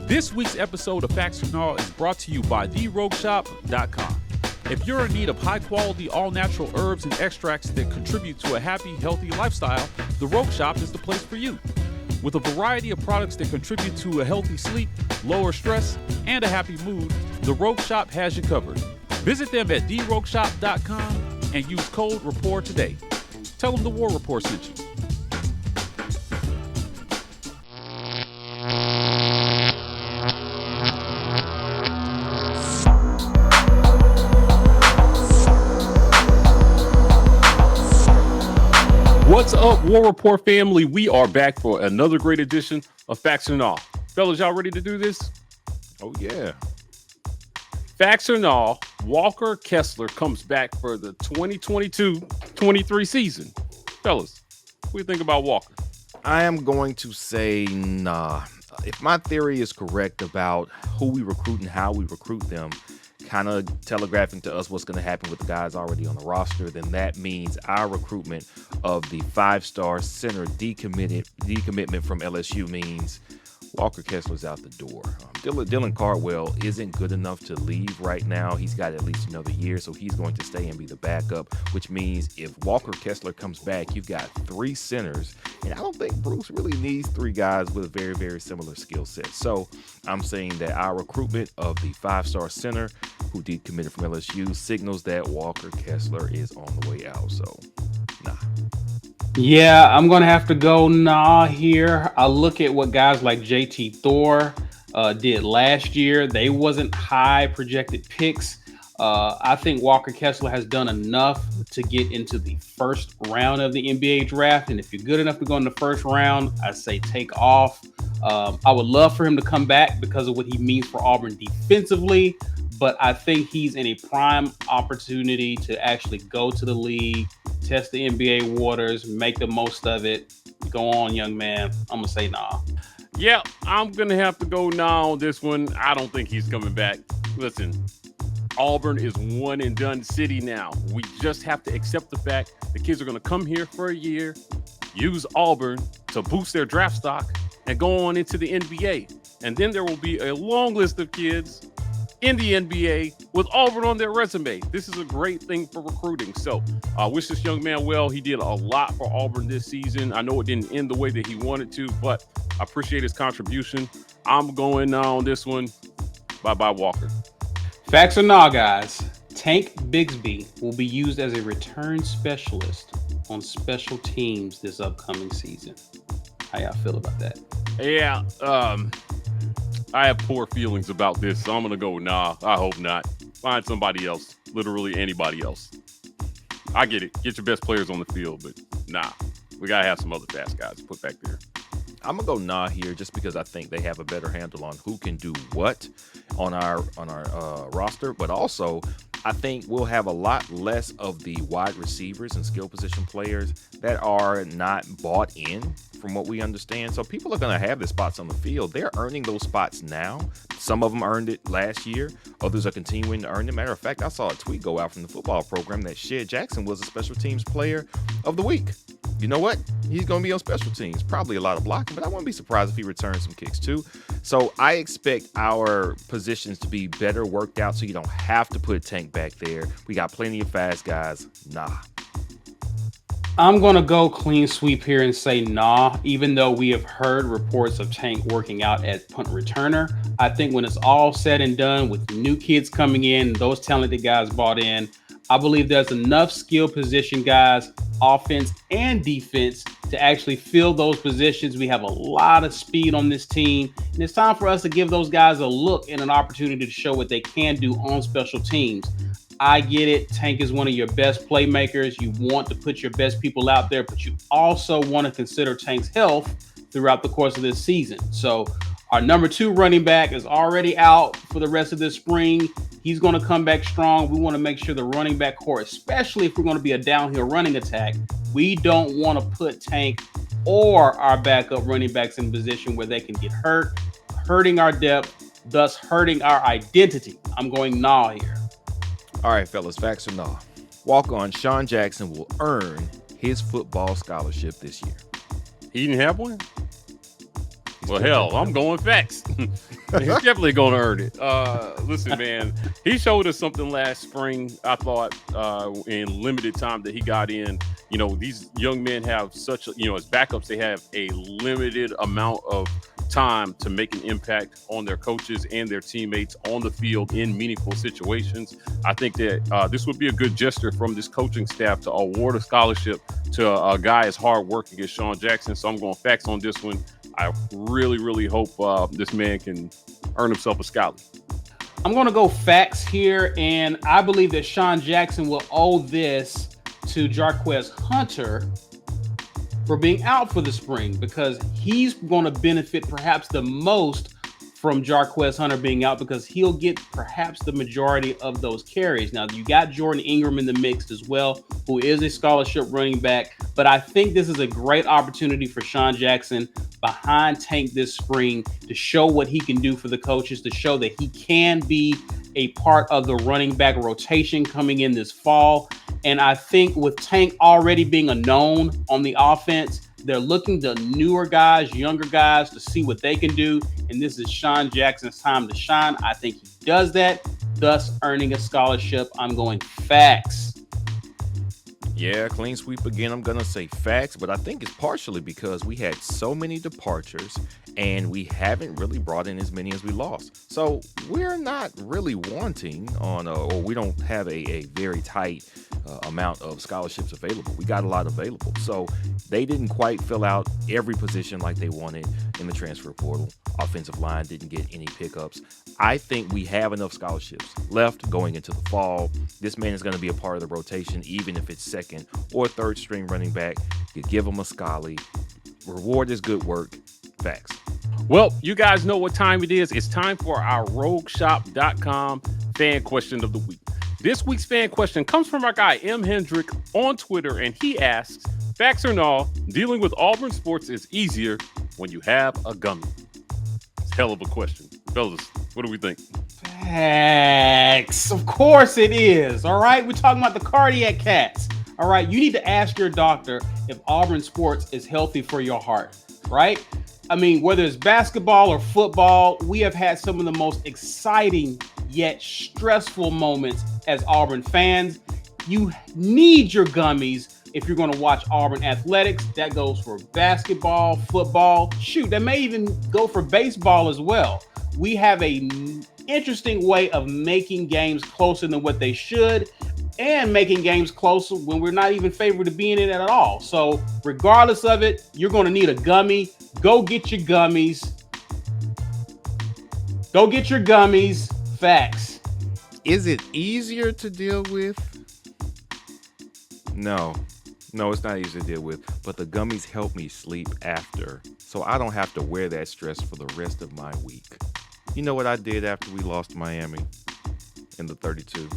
This week's episode of Facts or Gnaw is brought to you by TheRogueShop.com. If you're in need of high-quality, all-natural herbs and extracts that contribute to a happy, healthy lifestyle, The Rogue Shop is the place for you. With a variety of products that contribute to a healthy sleep, lower stress, and a happy mood, The Rogue Shop has you covered. Visit them at TheRogueShop.com and use code RAPPORT today. Tell them the War Rapport sent you. What's up, War Rapport family? We are back for another great edition of Facts or Gnaw. Fellas, y'all ready to do this? Oh, yeah. Facts or Gnaw, Walker Kessler comes back for the 2022-23 season. Fellas, what do you think about Walker? I am going to say nah. If my theory is correct about who we recruit and how we recruit them, kind of telegraphing to us what's going to happen with the guys already on the roster, then that means our recruitment of the five-star center decommitment from LSU means Walker Kessler's out the door. Dylan Cardwell isn't good enough to leave right now. He's got at least another year, so he's going to stay and be the backup, which means if Walker Kessler comes back, you've got three centers, and I don't think Bruce really needs three guys with a very, very similar skill set. So I'm saying that our recruitment of the five-star center who decommitted from LSU signals that Walker Kessler is on the way out. So, nah. Yeah, I'm going to have to go nah here. I look at what guys like JT Thor did last year. They wasn't high projected picks. I think Walker Kessler has done enough to get into the first round of the NBA draft. And if you're good enough to go in the first round, I say take off. I would love for him to come back because of what he means for Auburn defensively. But I think he's in a prime opportunity to actually go to the league, test the NBA waters, make the most of it. Go on, young man. I'm going to say nah. Yeah, I'm going to have to go nah on this one. I don't think he's coming back. Listen, Auburn is one and done city now. We just have to accept the fact the kids are going to come here for a year, use Auburn to boost their draft stock, and go on into the NBA. And then there will be a long list of kids in the NBA with Auburn on their resume. This is a great thing for recruiting. So I wish this young man well. He did a lot for Auburn this season. I know it didn't end the way that he wanted to, but I appreciate his contribution. I'm going on this one. Bye-bye, Walker. Facts or nah, guys. Tank Bigsby will be used as a return specialist on special teams this upcoming season. How y'all feel about that? Yeah, I have poor feelings about this, so I'm going to go nah. I hope not. Find somebody else. Literally anybody else. I get it. Get your best players on the field, but nah. We got to have some other fast guys to put back there. I'm going to go nah here just because I think they have a better handle on who can do what on our roster, but also I think we'll have a lot less of the wide receivers and skill position players that are not bought in from what we understand. So people are going to have their spots on the field. They're earning those spots now. Some of them earned it last year. Others are continuing to earn it. Matter of fact, I saw a tweet go out from the football program that Shed Jackson was a special teams player of the week. You know what? He's going to be on special teams. Probably a lot of blocking, but I wouldn't be surprised if he returns some kicks too. So I expect our positions to be better worked out so you don't have to put Tank back there. We got plenty of fast guys. Nah. I'm going to go clean sweep here and say nah, even though we have heard reports of Tank working out at punt returner. I think when it's all said and done with new kids coming in, those talented guys bought in, I believe there's enough skill position guys, offense and defense, to actually fill those positions. We have a lot of speed on this team, and it's time for us to give those guys a look and an opportunity to show what they can do on special teams. I get it. Tank is one of your best playmakers. You want to put your best people out there, but you also want to consider Tank's health throughout the course of this season. So our number 2 running back is already out for the rest of this spring. He's going to come back strong. We want to make sure the running back core, especially if we're going to be a downhill running attack, we don't want to put Tank or our backup running backs in a position where they can get hurt, hurting our depth, thus hurting our identity. I'm going nah here. All right, fellas, facts or nah. Walk-on Sean Jackson will earn his football scholarship this year. He didn't have one? Well, hell, I'm going facts. He's definitely going to earn it. Listen, man, he showed us something last spring, I thought, in limited time that he got in. You know, these young men have such, as backups, they have a limited amount of time to make an impact on their coaches and their teammates on the field in meaningful situations. I think that this would be a good gesture from this coaching staff to award a scholarship to a guy as hardworking as Sean Jackson. So I'm going facts on this one. I really, really hope this man can earn himself a scholarship. I'm going to go facts here, and I believe that Sean Jackson will owe this to Jarquez Hunter for being out for the spring, because he's going to benefit perhaps the most from Jarquez Hunter being out, because he'll get perhaps the majority of those carries. Now, you got Jordan Ingram in the mix as well, who is a scholarship running back, but I think this is a great opportunity for Sean Jackson behind Tank this spring to show what he can do for the coaches, to show that he can be a part of the running back rotation coming in this fall. And I think with Tank already being a known on the offense, they're looking to newer guys, younger guys to see what they can do. And this is Sean Jackson's time to shine. I think he does that, thus earning a scholarship. I'm going facts. Yeah, clean sweep again. I'm going to say facts, but I think it's partially because we had so many departures and we haven't really brought in as many as we lost. So we're not really wanting on, or we don't have a very tight amount of scholarships available. We got a lot available. So they didn't quite fill out every position like they wanted in the transfer portal. Offensive line didn't get any pickups. I think we have enough scholarships left going into the fall. This man is going to be a part of the rotation, even if it's second or third string running back. You give him a scholarly, reward his good work. Facts. Well, you guys know what time it is. It's time for our RogueShop.com fan question of the week. This week's fan question comes from our guy, M. Hendrick, on Twitter, and he asks, facts or no, dealing with Auburn Sports is easier when you have a gummy? It's a hell of a question. Fellas, what do we think? Facts. Of course it is. All right. We're talking about the cardiac cats. All right. You need to ask your doctor if Auburn Sports is healthy for your heart, right? I mean, whether it's basketball or football, we have had some of the most exciting yet stressful moments as Auburn fans. You need your gummies if you're going to watch Auburn athletics. That goes for basketball, football. Shoot, that may even go for baseball as well. We have an interesting way of making games closer than what they should, and making games closer when we're not even favored to be in it at all. So regardless of it, you're going to need a gummy. Go get your gummies. Go get your gummies. Facts. Is it easier to deal with? No, it's not easy to deal with, but the gummies help me sleep after, so I don't have to wear that stress for the rest of my week. You know what I did after we lost to Miami in the 32?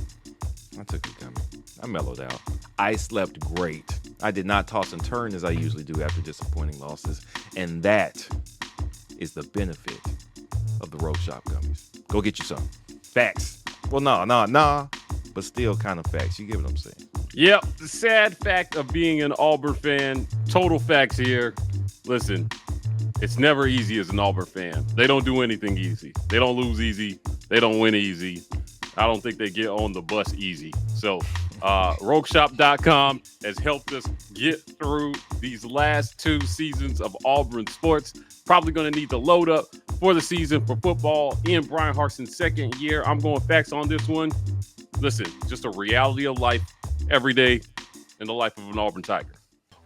I took a gummy. I mellowed out. I slept great. I did not toss and turn as I usually do after disappointing losses. And that is the benefit of the Rogue Shop gummies. Go get you some. Facts. Well, nah. But still kind of facts. You get what I'm saying? Yep. The sad fact of being an Auburn fan. Total facts here. Listen, it's never easy as an Auburn fan. They don't do anything easy. They don't lose easy. They don't win easy. I don't think they get on the bus easy. So RogueShop.com has helped us get through these last 2 seasons of Auburn Sports. Probably going to need to load up for the season for football in Brian Harsin's second year. I'm going facts on this one. Listen, just a reality of life every day in the life of an Auburn Tiger.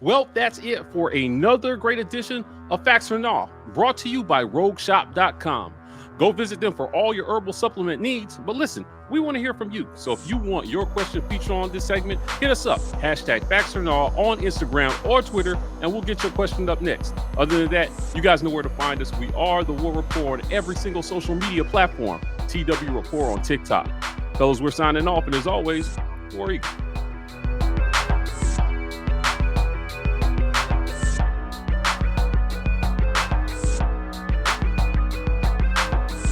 Well, that's it for another great edition of Facts or Nah, brought to you by RogueShop.com. Go visit them for all your herbal supplement needs. But listen, we want to hear from you. So if you want your question featured on this segment, hit us up. #FactsOrNaw on Instagram or Twitter, and we'll get your question up next. Other than that, you guys know where to find us. We are the War Rapport on every single social media platform. TW Rapport on TikTok. Fellas, we're signing off. And as always, War Eagle.